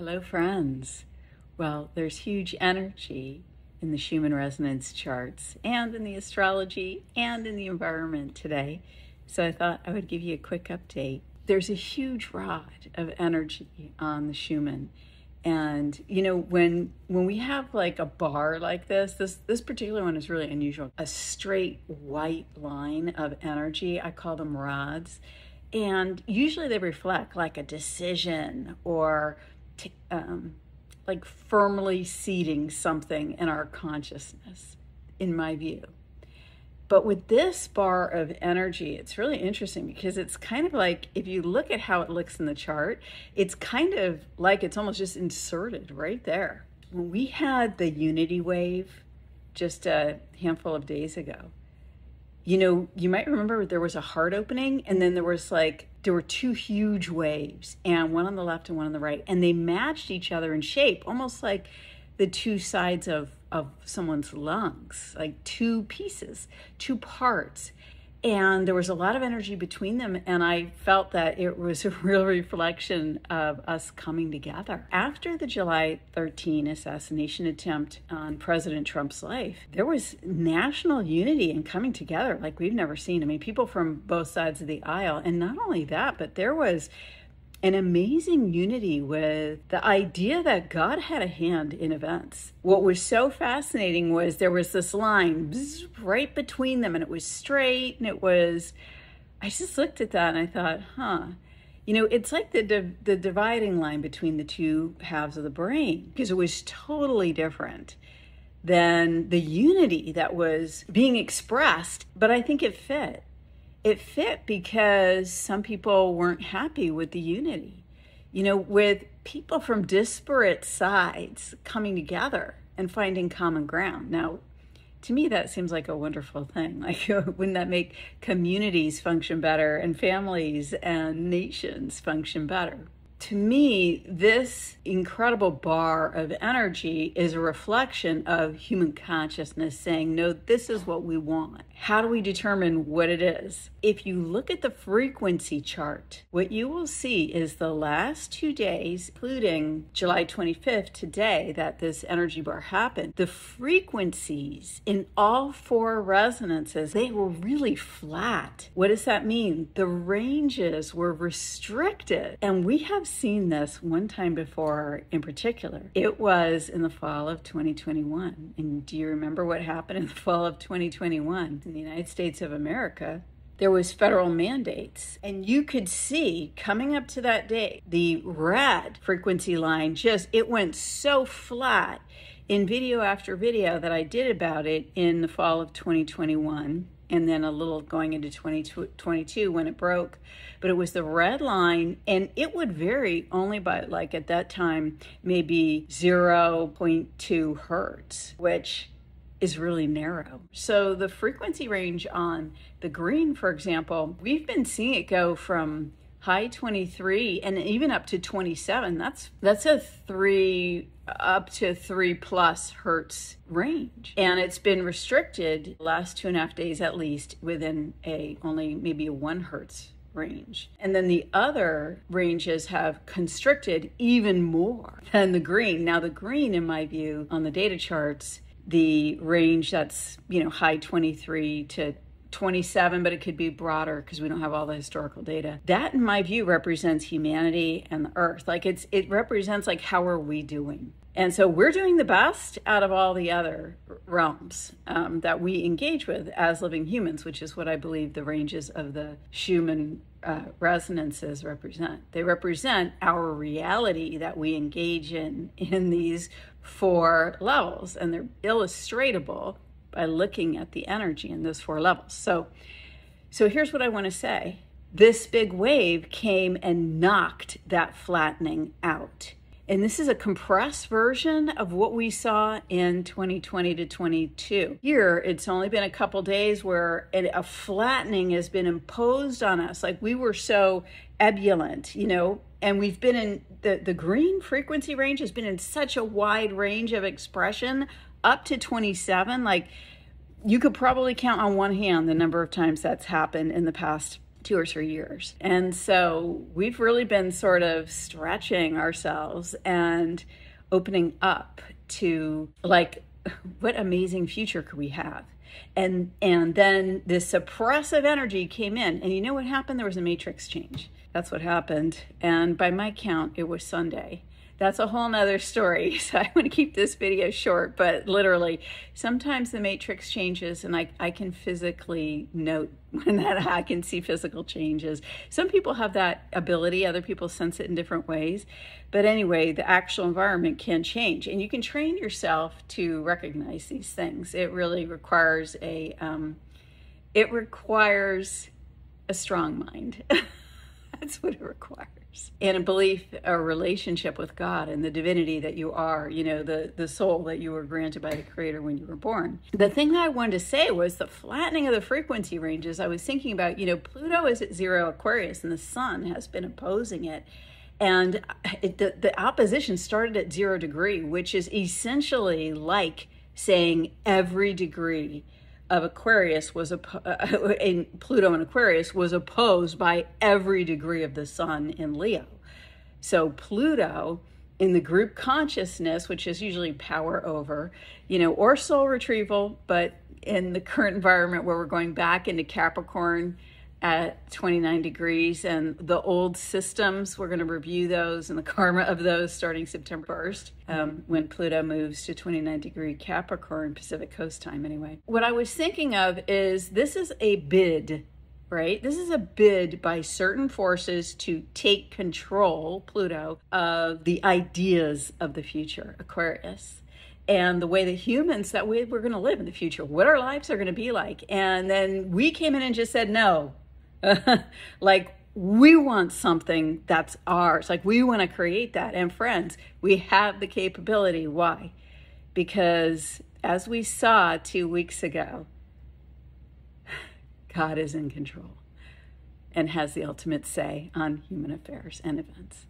Hello, friends. Well, there's huge energy in the Schumann resonance charts and in the astrology and in the environment today. So I thought I would give you a quick update. There's a huge rod of energy on the Schumann. And you know, when we have like a bar like this particular one is really unusual. A straight white line of energy, I call them rods. And usually they reflect like a decision or like firmly seating something in our consciousness, in my view. But with this bar of energy, it's really interesting because it's kind of like, if you look at how it looks in the chart, it's kind of like it's almost just inserted right there. When we had the unity wave just a handful of days ago, you know, you might remember there was a heart opening and then there were two huge waves, and one on the left and one on the right, and they matched each other in shape, almost like the two sides of someone's lungs, like two pieces, two parts. And there was a lot of energy between them, and I felt that it was a real reflection of us coming together. After the July 13 assassination attempt on President Trump's life, there was national unity and coming together like we've never seen. I mean, people from both sides of the aisle, and not only that, but there was an amazing unity with the idea that God had a hand in events. What was so fascinating was there was this line right between them, and it was straight, and I just looked at that and I thought, you know, it's like the dividing line between the two halves of the brain, because it was totally different than the unity that was being expressed, but I think it fit. It fit because some people weren't happy with the unity, you know, with people from disparate sides coming together and finding common ground. Now, to me, that seems like a wonderful thing. Like, wouldn't that make communities function better and families and nations function better? To me, this incredible bar of energy is a reflection of human consciousness saying, no, this is what we want. How do we determine what it is? If you look at the frequency chart, what you will see is the last 2 days, including July 25th, today, that this energy bar happened, the frequencies in all four resonances, they were really flat. What does that mean? The ranges were restricted. And we have seen this one time before in particular. It was in the fall of 2021. And do you remember what happened in the fall of 2021? In the United States of America, there was federal mandates, and you could see coming up to that day, the red frequency line it went so flat in video after video that I did about it in the fall of 2021, and then a little going into 2022 when it broke. But it was the red line, and it would vary only by, like at that time, maybe 0.2 hertz, which is really narrow. So the frequency range on the green, for example, we've been seeing it go from high 23 and even up to 27. That's a 3 up to 3+ hertz range. And it's been restricted the last 2.5 days at least within only maybe a 1 hertz range. And then the other ranges have constricted even more than the green. Now the green, in my view, on the data charts, the range that's, you know, high 23 to 27, but it could be broader because we don't have all the historical data. That, in my view, represents humanity and the earth. Like it represents like, how are we doing? And so we're doing the best out of all the other realms that we engage with as living humans, which is what I believe the ranges of the Schumann resonances represent. They represent our reality that we engage in these 4 levels, and they're illustratable by looking at the energy in those 4 levels. So here's what I want to say. This big wave came and knocked that flattening out. And this is a compressed version of what we saw in 2020 to 22. Here, it's only been a couple days where a flattening has been imposed on us. Like we were so ebullient, you know, and we've been in the green frequency range has been in such a wide range of expression up to 27. Like you could probably count on one hand the number of times that's happened in the past 2 or 3 years. And so we've really been sort of stretching ourselves and opening up to, like, what amazing future could we have? And then this suppressive energy came in, and you know what happened? There was a matrix change. That's what happened. And by my count, it was Sunday. That's a whole nother story. So I want to keep this video short, but literally sometimes the matrix changes and I can physically note when that, I can see physical changes. Some people have that ability, other people sense it in different ways. But anyway, the actual environment can change, and you can train yourself to recognize these things. It really requires a strong mind. That's what it requires. And a belief, a relationship with God and the divinity that you are, you know, the soul that you were granted by the Creator when you were born. The thing that I wanted to say was the flattening of the frequency ranges. I was thinking about, you know, Pluto is at 0 Aquarius and the sun has been opposing it. And the opposition started at 0 degree, which is essentially like saying every degree of Aquarius was in Pluto and Aquarius was opposed by every degree of the sun in Leo. So Pluto in the group consciousness, which is usually power over, you know, or soul retrieval, but in the current environment where we're going back into Capricorn at 29 degrees and the old systems, we're going to review those and the karma of those starting September 1st, when Pluto moves to 29 degree Capricorn, Pacific Coast time anyway. What I was thinking of is this is a bid, right? This is a bid by certain forces to take control, Pluto, of the ideas of the future, Aquarius. And the way that humans, that way we're going to live in the future, what our lives are going to be like. And then we came in and just said, no, like we want something that's ours. Like we want to create that. And friends, we have the capability. Why? Because as we saw 2 weeks ago, God is in control and has the ultimate say on human affairs and events.